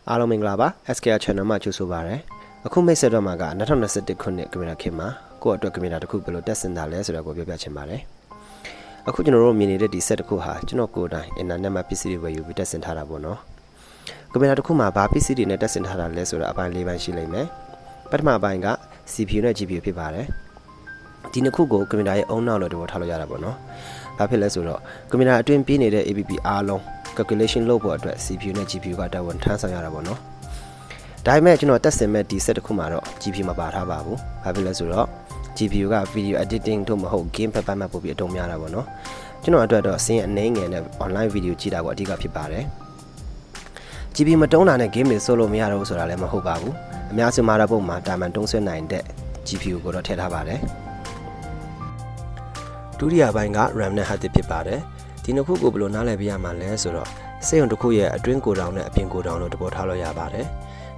အားလုံးမင်္ဂလာပါ SKR channel မှာကြိုဆိုပါရစေအခုမိတ်ဆက်တော့မှာက2021ခုနှစ်ကင်မရာခေတ်မှာကိုယ့်အတွက်ကင်မရာတစ်ခုဘယ်လိုတက်ဆင်တာလဲဆိုတော့ကိုပြောပြချင်ပါတယ်အခုကျွန်တော်တို့မြင်နေတဲ့ဒီ set တစ်ခုဟာကျွန်တော်ကိုယ်တိုင် internet မှာ PC တွေဝယ်ယူပြီးတက်ဆင်ထားတာပေါ့နော်ကင်မရာတစ်ခုမှာဘာ PC တွေနဲ့တက်ဆင်ထားတာလဲဆိုတော့အပိုင်း၄ပိုင်းရှိလိမ့်မယ်ပထမအပိုင်းက CPU နဲ့ GPU ဖြစ်ပါတယ်ဒီနှစ်ခုကိုကင်မရာရဲ့အုံနောက်လို့တော့ထားလို့ရတာပေါ့နော်ဘာဖြစ်လဲဆိုတော့ကင်မရာအတွင်းပြနေတဲ့ APP အားလုံး calculation လုပ်ဖို့အတွက် CPU နဲ့ GPU ကတာဝန်ထမ်းဆောင်ရတာပေါ့နော်ဒါပေမဲ့ကျွန်တော်တက်ဆင်မဲ့ဒီ set တစ်ခုမှာတော့ GPU မပါထားပါဘူးဘာဖြစ်လဲဆိုတော့ GPU က video editing တို့မဟုတ် game ဖက်ပိုင်းမှာပို့ပြီးအတုံးများတာပေါ့နော်ကျွန်တော်အတွက်တော့အစင်းအနေငယ်နဲ့ online video ကြည့်တာကိုအဓိကဖြစ်ပါတယ် GPU မတုံးတာနဲ့ game တွေဆော့လို့မရတော့ဘူးဆိုတာလည်းမဟုတ်ပါဘူးအများစုမှာတော့ပုံမှာတာမန်တုံးဆွဲနိုင်တဲ့ GPU ကိုတော့ထည့်ထားပါတယ်ဒုတိယပိုင်းက RAM နဲ့ hard disk ဖြစ်ပါတယ်ဒီနှစ်ခုကိုဘယ်လိုနားလည်ပြရမှာလဲဆိုတော့စက်ရုံတစ်ခုရဲ့အတွင်းကိုယ်တောင်နဲ့အပြင်ကိုယ်တောင်လို့တဘောထားလို့ရပါတယ်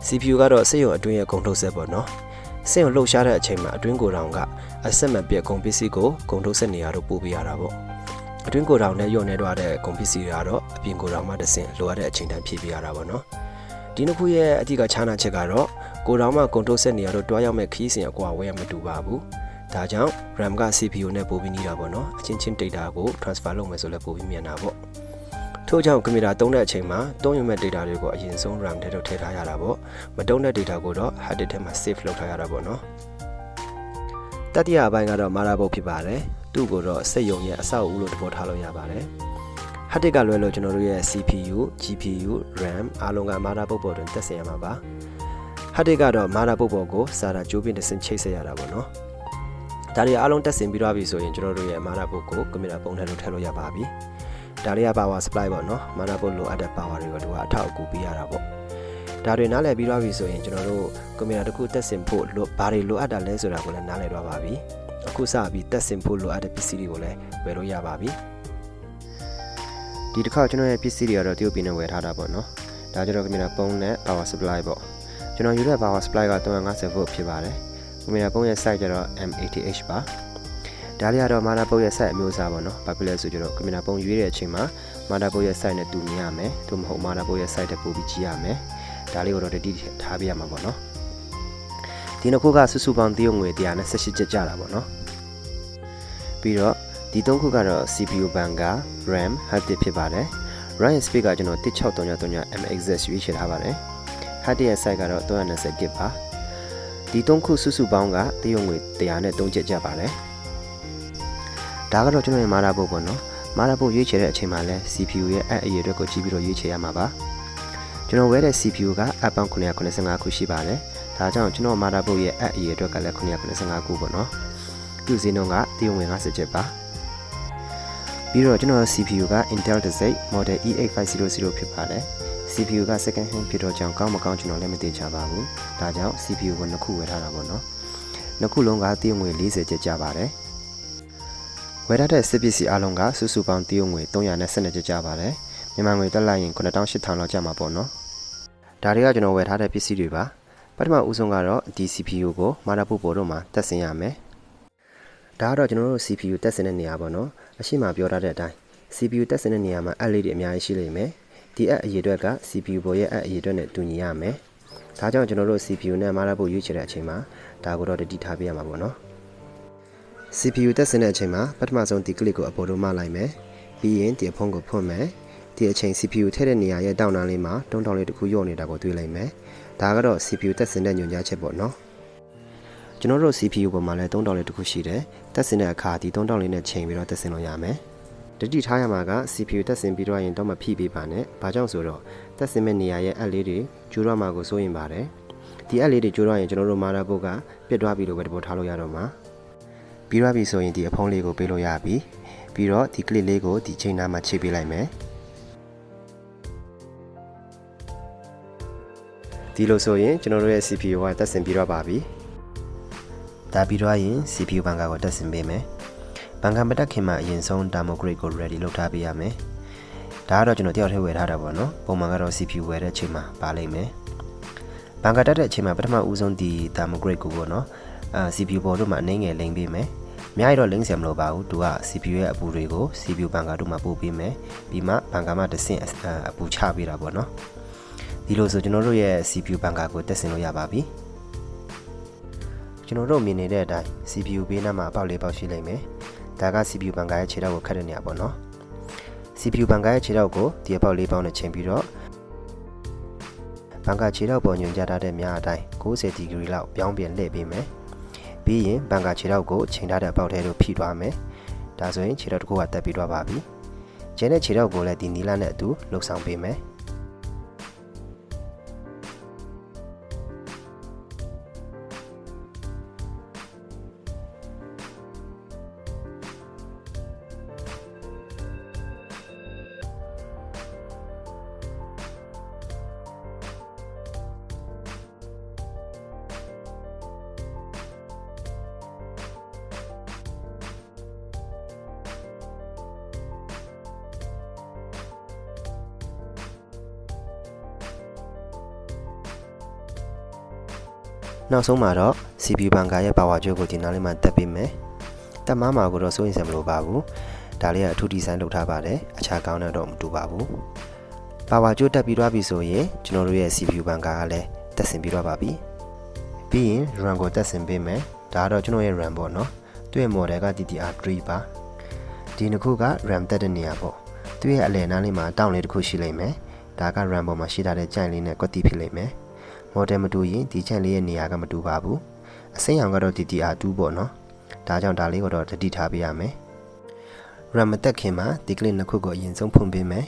CPU ကတော့စက်ရုံအတွင်းရဲ့ကုန်ထုတ်စက်ပေါ့နော်စက်ရုံလှုပ်ရှားတဲ့အချိန်မှာအတွင်းကိုယ်တောင်ကအဆက်မပြတ်ကုန်ပစ္စည်းကိုကုန်ထုတ်စက်နေရာတို့ပို့ပေးရတာပေါ့အတွင်းကိုယ်တောင်နဲ့ညှို့နေတော့တဲ့ကုန်ပစ္စည်းတွေကတော့အပြင်ကိုယ်တောင်မှတစ်ဆင့်လိုအပ်တဲ့အချိန်တိုင်းဖြည့်ပေးရတာပေါ့နော်ဒီနှစ်ခုရဲ့အဓိကခြားနာချက်ကတော့ကိုယ်တောင်မှကုန်ထုတ်စက်နေရာတို့တွားရောက်မဲ့ခရီးစဉ်အကွာဝဲမတူပါဘူးဒါကြောင့် RAM က CPU နဲ့ပို့ပြီးနေတာပေါ့နော်အချင်းချင်း data ကို transfer လုပ်မယ်ဆိုလည်းပို့ပြီးမြန်တာပေါ့ထို့ကြောင့်ကွန်ပျူတာသုံးတဲ့အချိန်မှာသုံးရမဲ့ data တွေကိုအရင်ဆုံး RAM ထဲတော့ထည့်ထားရတာပေါ့မတုံးတဲ့ data ကိုတော့ hard disk ထဲမှာ save လုပ်ထားရတာပေါ့နော်တတိယအပိုင်းကတော့ motherboard ဖြစ်ပါတယ်သူ့ကိုတော့စက်ရုံရဲ့အဆောက်အဦလို့တဘောထားလို့ရပါတယ် hard disk ကလွဲလို့ကျွန်တော်တို့ရဲ့ CPU GPU RAM အားလုံးက motherboard ပေါ်တွင်တက်ဆင်ရမှာပါ hard disk ကတော့ motherboard ပေါ်ကိုစာတာကြိုးပင်တစ်ဆင့်ချိတ်ဆက်ရတာပေါ့နော်ဒါတွေအားလုံးတက်ဆင်ပြီးတော့ပြီဆိုရင်ကျွန်တော်တို့ရဲ့ motherboard ကိုကွန်ပျူတာပုံထဲလို့ထည့်လို့ရပါပြီဒါတွေက power supply ပေါ့နော် motherboard လိုအပ်တဲ့ power တွေကိုသူကအထောက်အကူပေးရတာပေါ့ဒါတွေနားလည်ပြီးတော့ပြီဆိုရင်ကျွန်တော်တို့ကွန်ပျူတာတစ်ခုတက်ဆင်ဖို့ဘာတွေလိုအပ်တာလဲဆိုတာကိုလည်းနားလည်တော့ပါပြီအခုစပြီးတက်ဆင်ဖို့လိုအပ်တဲ့ပစ္စည်းတွေကိုလည်းဝယ်လို့ရပါပြီဒီတစ်ခါကျွန်တော်ရဲ့ပစ္စည်းတွေကတော့တရုတ်ပြည်နဲ့ဝယ်ထားတာပေါ့နော်ဒါကြတော့ကွန်ပျူတာပုံနဲ့ power supply ပေါ့ကျွန်တော်ယူတဲ့ power supply က350 volt ဖြစ်ပါတယ်ကွန်ပျူတာပုံရဲ့ size ကျတော့ M80H ပါဒါလေးကတော့ motherboard ရဲ့ size အမျိုးအစားပေါ့နော်ဘာဖြစ်လဲဆိုတော့ကွန်ပျူတာပုံရွေးတဲ့အချိန်မှာ motherboard ရဲ့ size နဲ့တူညီရမယ်သို့မဟုတ် motherboard ရဲ့ size တက်ပိုပြီးကြီးရမယ်ဒါလေးကိုတော့တတိထားပြရမှာပေါ့နော်ဒီနှစ်ခုကစုစုပေါင်းတရုတ်ငွေ128ကျပ်ကြတာပေါ့နော်ပြီးတော့ဒီသုံးခုကတော့ CPU ဘန်ကာ RAM hard disk ဖြစ်ပါတယ် RAM speed ကကျွန်တော်16333 MHz ရွေးချယ်ထားပါတယ် hard disk ရဲ့ size ကတော့ 320GB ပါဒီသုံးခုစုစုပေါင်းကတရုတ်ငွေ103ကျပ်ကြပါတယ်ဒါကတော့ကျွန်တော်ရဲ့ motherboard ပေါ့နော် motherboard ရွေးချယ်တဲ့အချိန်မှာလဲ CPU ရဲ့အအရေအတွက်ကိုကြည့်ပြီးတော့ရွေးချယ်ရမှာပါကျွန်တော်ဝယ်တဲ့ CPU က အပေါင်း995ခုရှိပါတယ်ဒါကြောင့်ကျွန်တော် motherboard ရဲ့အအရေအတွက်ကလည်း995ခုပေါ့နော်သူ့ဈေးနှုန်းကတရုတ်ငွေ50ကျပ်ပါပြီးတော့ကျွန်တော် CPU က Intel တစိမ့် model E8500 ဖြစ်ပါတယ် CPU က second hand ဖြစ်တော့ကြောင့်ကောင်းမကောင်းကျွန်တော်လည်းမသိချပါဘူးဒါကြောင့် CPU ကိုနှစ်ခုဝယ်ထားတာပေါ့နော်နှစ်ခုလုံးကတရုတ်ငွေ40ကျပ်ကြပါတယ်ဝယ်ထားတဲ့စစ်ပစ္စည်းအလုံးကစုစုပေါင်းတရုတ်ငွေ312ကျပ်ကြပါတယ်မြန်မာငွေတက်လိုက်ရင်9800လောက်ကျမှာပေါ့နော်ဒါတွေကကျွန်တော်ဝယ်ထားတဲ့ပစ္စည်းတွေပါပထမဦးဆုံးကတော့ဒီ CPU ကို motherboard ပေါ်တော့မှာတက်ဆင်ရမယ်ဒါကတော့ကျွန်တော်တို့ CPU တက်ဆင်တဲ့နေရာပေါ့နော်အရှိမပြောထားတဲ့အတိုင်း CPU တက်ဆင်တဲ့နေရာမှာအပ်လေးတွေအများကြီးရှိလိမ့်မယ်ဒီအပ်အရေအတွက်က CPU ပေါ်ရဲ့အပ်အရေအတွက်နဲ့တူညီရမယ်ဒါကြောင့်ကျွန်တော်တို့ CPU နဲ့ motherboard ရွေးချယ်တဲ့အချိန်မှာဒါကိုတော့တတိထားပြရမှာပေါ့နော်CPU တက်ဆင်တဲ့အချိန်မှာပထမဆုံးဒီ click ကိုအပေါ်တို့မှလိုက်မယ်ပြီးရင်ဒီအဖုံးကိုဖွင့်မယ်ဒီအချိန် CPU ထည့်တဲ့နေရာရဲ့တောင်းတန်းလေးမှာတုံးတောင်းလေးတစ်ခုညှို့နေတာကိုတွေ့လိုက်မယ်ဒါကတော့ CPU တက်ဆင်တဲ့ညွှန်ကြားချက်ပေါ့နော်ကျွန်တော်တို့ CPU ပေါ်မှာလည်းတုံးတောင်းလေးတစ်ခုရှိတယ်တက်ဆင်တဲ့အခါဒီတုံးတောင်းလေးနဲ့ချိန်ပြီးတော့တက်ဆင်လို့ရမယ်တတိထားရမှာက CPU တက်ဆင်ပြီးတော့ရင်တော့မဖိပေးပါနဲ့ဘာကြောင့်ဆိုတော့တက်ဆင်မဲ့နေရာရဲ့အပ်လေးတွေကျိုးတော့မှာကိုစိုးရင်ပါတယ်ဒီအပ်လေးတွေကျိုးတော့ရင်ကျွန်တော်တို့ motherboard ကပြတ်သွားပြီလို့ပဲတပေါ်ထားလို့ရတော့မှာပြီးတော့ပြီဆိုရင်ဒီအဖုံးလေးကိုပေးလို့ရပြီပြီးတော့ဒီ clip လေးကိုဒီချိန်နားမှာချိတ်ပေးလိုက်မယ်ဒီလိုဆိုရင်ကျွန်တော်တို့ရဲ့ CPU ကတက်ဆင်ပြီးတော့ပါပြီဒါပြီးတော့ရင် CPU ဘန်ကာကိုတက်ဆင်ပေးမယ်ဘန်ကာမတက်ခင်မှာအရင်ဆုံး thermo grade ကို ready လုပ်ထားပေးရမယ်ဒါကတော့ကျွန်တော်တယောက်တည်းဝယ်ထားတာပေါ့နော်ပုံမှန်ကတော့ CPU ဝယ်တဲ့အချိန်မှာပါလိမ့်မယ်ဘန်ကာတက်တဲ့အချိန်မှာပထမဦးဆုံးဒီ thermo grade ကိုပေါ့နော်CPU ပေါ်တို့မှာအနှိမ့်ငယ်လိမ့်ပေးမယ်အများကြီးတော့လိမ့်စရာမလိုပါဘူးသူက CPU ရဲ့အပူတွေကို CPU ဘန်ကာတို့မှာပို့ပေးမယ်ပြီးမှဘန်ကာမှာတစ်ဆင့်အပူချပေးတာပေါ့နော် ဒီလိုဆိုကျွန်တော်တို့ရဲ့ CPU ဘန်ကာကိုတက်ဆင်လို့ရပါပြီကျွန်တော်တို့မြင်နေတဲ့အတိုင်း CPU ဘေးနားမှာအပေါက်လေးပေါက်ရှိလိမ့်မယ်ဒါက CPU ဘန်ကာရဲ့ခြေထောက်ကိုခတ်တဲ့နေရာပေါ့နော် CPU ဘန်ကာရဲ့ခြေထောက်ကိုဒီအပေါက်လေးပေါက်နဲ့ချိန်ပြီးတော့ဘန်ကာခြေထောက်ပေါ်ညွှန်ကြားထားတဲ့များအတိုင်း90ဒီဂရီလောက်ပြောင်းပြန်လှည့်ပေးမယ်ပြီးရင်ဘန်ကာခြေထောက်ကိုချိန်ထားတဲ့အပေါက်ထဲကိုဖိသွားမယ်ဒါဆိုရင်ခြေထောက်တစ်ခုကတက်ပြီးတော့ပါပြီကျန်တဲ့ခြေထောက်ကိုလည်းဒီနီလာနဲ့အတူလှုပ်ဆောင်ပေးမယ်နောက်ဆုံးမှာတော့ CPU ဘန်ကာရဲ့ power ကြိုးကိုဒီနားလေးမှာတက်ပေးမယ်တက်မှာကိုတော့စိုးရင်စရာမလိုပါဘူးဒါလေးကအထူးဒီဇိုင်းလုပ်ထားပါတယ်အခြားကောင်းတဲ့တော့မတူပါဘူး power ကြိုးတက်ပြီးသွားပြီဆိုရင်ကျွန်တော်တို့ရဲ့ CPU ဘန်ကာကလည်းတက်ဆင်ပြီးတော့ပါပြီပြီးရင် RAM ကိုတက်ဆင်ပေးမယ်ဒါကတော့ကျွန်တော်ရဲ့ RAM ပေါ့နော်သူ့ရဲ့ model က DDR3 ပါဒီနှစ်ခုက RAM တက်တဲ့နေရာပေါ့သူ့ရဲ့အလယ်နားလေးမှာတောင်းလေးတစ်ခုရှိလိမ့်မယ်ဒါက RAM ပေါ်မှာရှိထားတဲ့ကြိုင်လေးနဲ့ကွက်တိဖြစ်လိမ့်မယ်model မတူရင်ဒီချက်လေးရဲ့နေရာကမတူပါဘူးအစိမ်းရောင်ကတော့ DDR2 ပေါ့နော်ဒါကြောင့်ဒါလေးကိုတော့တတိထားပေးရမယ် RAM မတက်ခင်မှာဒီကလစ်နှစ်ခုကိုအရင်ဆုံးဖွင့်ပေးမယ်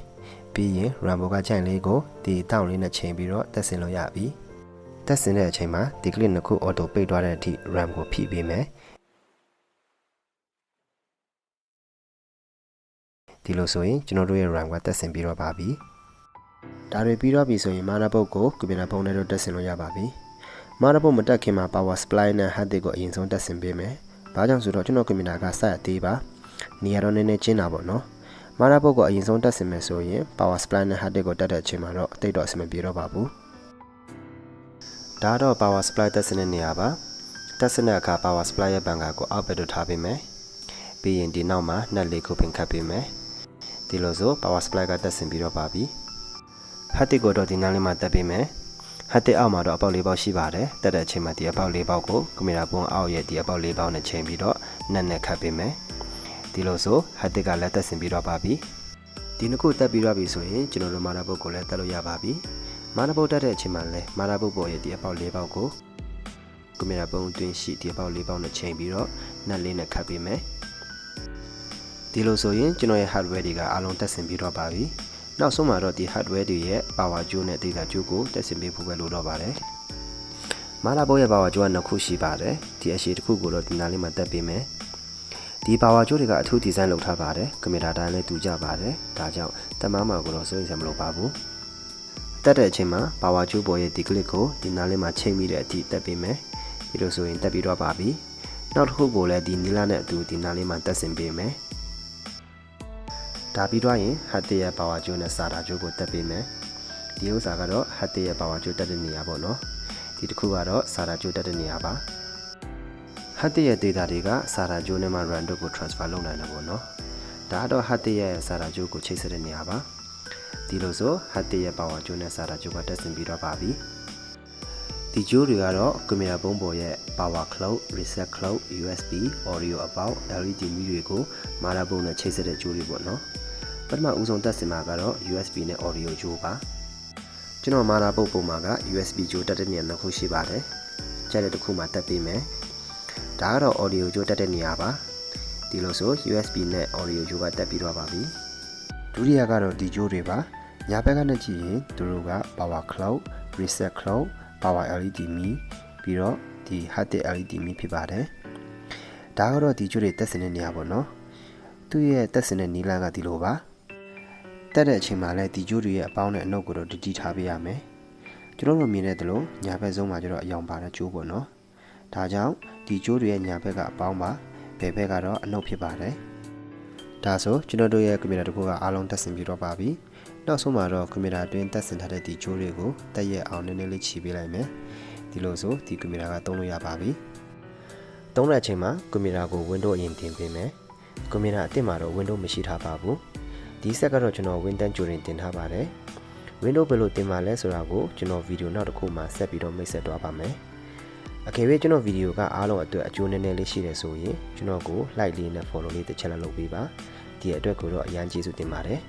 ပြီးရင် RAM ဘောကကြိုင်လေးကိုဒီတောင်းလေးနဲ့ချိန်ပြီးတော့တက်ဆင်လို့ရပြီတက်ဆင်တဲ့အချိန်မှာဒီကလစ်နှစ်ခု auto ပိတ်သွားတဲ့အထိ RAM ကိုဖိပေးမယ်ဒီလိုဆိုရင်ကျွန်တော်တို့ရဲ့ RAM ကတက်ဆင်ပြီးတော့ပါပြီဒါတွေပြီးတော့ပြီဆိုရင် motherboard ကိုကွန်ပျူတာဖုန်းထဲတော့တက်ဆင်လို့ရပါပြီ motherboard မတက်ခင်မှာ power supply နဲ့ hard disk ကိုအရင်ဆုံးတက်ဆင်ပေးမယ်ဘာကြောင့်ဆိုတော့ကျွန်တော်ကွန်ပျူတာကစက်အသေးပါနေရာတော့နည်းနည်းကျဉ်းတာပေါ့နော် motherboard ကိုအရင်ဆုံးတက်ဆင်မယ်ဆိုရင် power supply နဲ့ hard disk ကိုတက်တဲ့အချိန်မှာတော့အသိတော့အဆင်မပြေတော့ပါဘူးဒါတော့ power supply တက်ဆင်တဲ့နေရာပါတက်ဆင်တဲ့အခါ power supply ရဲ့ဘန်ကာကိုအောက်ဘက်တို့ထားပေးမယ်ပြီးရင်ဒီနောက်မှာနှက်လေးကိုပင်ခတ်ပေးမယ်ဒီလိုဆို power supply ကတက်ဆင်ပြီးတော့ပါပြီhard disk ကိုတော့ဒီနားလေးမှာတက်ပေးမယ် hard disk အောက်မှာတော့အပေါက်၄ပေါက်ရှိပါတယ်တက်တဲ့အချိန်မှာဒီအပေါက်၄ပေါက်ကိုကွန်ပျူတာပုံအောက်ရဲ့ဒီအပေါက်၄ပေါက်နဲ့ချိန်ပြီးတော့နှက်နဲ့ခတ်ပေးမယ်ဒီလိုဆို hard disk ကလည်းတက်ဆင်ပြီးတော့ပါပြီဒီနှစ်ခုတက်ပြီးတော့ပြီဆိုရင်ကျွန်တော်တို့ motherboard ကိုလည်းတက်လို့ရပါပြီ motherboard တက်တဲ့အချိန်မှာလည်း motherboard ပေါ်ရဲ့ဒီအပေါက်၄ပေါက်ကိုကွန်ပျူတာပုံအတွင်းရှိဒီအပေါက်၄ပေါက်နဲ့ချိန်ပြီးတော့နှက်လေးနဲ့ခတ်ပေးမယ်ဒီလိုဆိုရင်ကျွန်တော်ရဲ့ hardware တွေကအားလုံးတက်ဆင်ပြီးတော့ပါပြီနောက်ဆုံးမှာတော့ဒီ hardware တွေရဲ့ power ကြိုးနဲ့ data ကြိုးကိုတက်ဆင်ပေးဖို့ပဲလိုတော့ပါတယ်။ motherboard ရဲ့ power ကြိုးကနှစ်ခုရှိပါတယ်။ဒီအရှိတစ်ခုကိုတော့ဒီနားလေးမှာတက်ပေးမယ်။ဒီ power ကြိုးတွေကအထူး design လုပ်ထားပါတယ်။ကွန်ပျူတာတိုင်းလည်းတူကြပါတယ်။ဒါကြောင့်တက်မှာကိုတော့စိုးရိမ်စရာမလိုပါဘူး။တက်တဲ့အချိန်မှာ power ကြိုးပေါ်ရဲ့ဒီ clip ကိုဒီနားလေးမှာချိန်ပြီးတဲ့အထိတက်ပေးမယ်။ဒီလိုဆိုရင်တက်ပြီးတော့ပါပြီ။နောက်တစ်ခုကိုလည်းဒီနီလာနဲ့အတူဒီနားလေးမှာတက်ဆင်ပေးမယ်။ဒါပြီးတော့ရင် hard disk ရဲ့ power ကြိုးနဲ့ SATA ကြိုးကိုတက်ပေးမယ်ဒီဥစ္စာကတော့ hard disk ရဲ့ power ကြိုးတက်တဲ့နေရာပေါ့နော်ဒီတစ်ခုကတော့ SATA ကြိုးတက်တဲ့နေရာပါ hard disk ရဲ့ data တွေက SATA ကြိုးနဲ့မှ RAM တို့ကို transfer လုပ်နိုင်တယ်ပေါ့နော်ဒါကတော့ hard disk ရဲ့ SATA ကြိုးကိုချိတ်ဆက်တဲ့နေရာပါဒီလိုဆို hard disk ရဲ့ power ကြိုးနဲ့ SATA ကြိုးကတက်ဆင်ပြီးတော့ပါပြီဒီကြိုးတွေကတော့ကွန်ပျူတာပုံးပေါ်ရဲ့ power cloud, reset cloud, USB, audio about, LED မီးတွေကို motherboard နဲ့ချိတ်ဆက်တဲ့ကြိုးတွေပေါ့နော်ပထမဦးဆုံးတက်ဆင်မှာကတော့ USB နဲ့ audio ကြိုးပါကျွန်တော် motherboard ပုံမှာက USB ကြိုးတက်တဲ့နေရာနှစ်ခုရှိပါတယ်ကြက်တဲ့တစ်ခုမှာတက်ပေးမယ်ဒါကတော့ audio ကြိုးတက်တဲ့နေရာပါဒီလိုဆို USB နဲ့ audio ကြိုးကတက်ပြီးတော့ပါပြီဒုတိယကတော့ဒီကြိုးတွေပါညာဘက်ကနဲ့ကြည့်ရင်သူတို့က power cloud, reset cloud, power LED မီးပြီးတော့ဒီ hard disk LED မီးဖြစ်ပါတယ်ဒါကတော့ဒီကြိုးတွေတက်ဆင်တဲ့နေရာပေါ့နော်သူ့ရဲ့တက်ဆင်တဲ့နီလန်းကဒီလိုပါတက်တဲ့အချိန်မှာလည်းဒီကြိုးတွေရဲ့အပေါင်းနဲ့အနှုတ်ကိုတော့တတိထားပေးရမယ်ကျွန်တော်တို့မြင်တဲ့သလိုညာဘက်ဆုံးမှာကျတော့အယောင်ပါတဲ့ကြိုးပေါ့နော်ဒါကြောင့်ဒီကြိုးတွေရဲ့ညာဘက်ကအပေါင်းပါဘယ်ဘက်ကတော့အနှုတ်ဖြစ်ပါတယ်ဒါဆိုကျွန်တော်တို့ရဲ့ကွန်ပျူတာတစ်ခုကအားလုံးတက်ဆင်ပြီးတော့ပါပြီနောက်ဆုံးမှာတော့ကွန်ပျူတာအတွင်းတက်ဆင်ထားတဲ့ဒီကြိုးတွေကိုတက်ရက်အောင်နည်းနည်းလေးခြိပေးလိုက်မယ်ဒီလိုဆိုဒီကွန်ပျူတာကသုံးလို့ရပါပြီသုံးတဲ့အချိန်မှာကွန်ပျူတာကို Windows အရင်တင်ပေးမယ်ကွန်ပျူတာအစ်စ်မှာတော့ Windows မရှိထားပါဘူးဒီဆက်ကတော့ကျွန်တော် Windows ကြိုတင်တင်ထားပါတယ် window ဘယ်လိုတင်ပါလဲဆိုတာကိုကျွန်တော်ဗီဒီယိုနောက်တစ်ခုမှဆက်ပြီးတော့မိတ်ဆက်သွားပါမယ်အကယ်၍ကျွန်တော်ဗီဒီယိုကအားလုံးအတွက်အကျိုးနည်းနည်းလေးရှိတယ်ဆိုရင်ကျွန်တော်ကို like လေးနဲ့ follow လေးတစ်ချက်လောက်လုပ်ပေးပါဒီအတွက်ကိုတော့အရန်ကျေးဇူးတင်ပါတယ်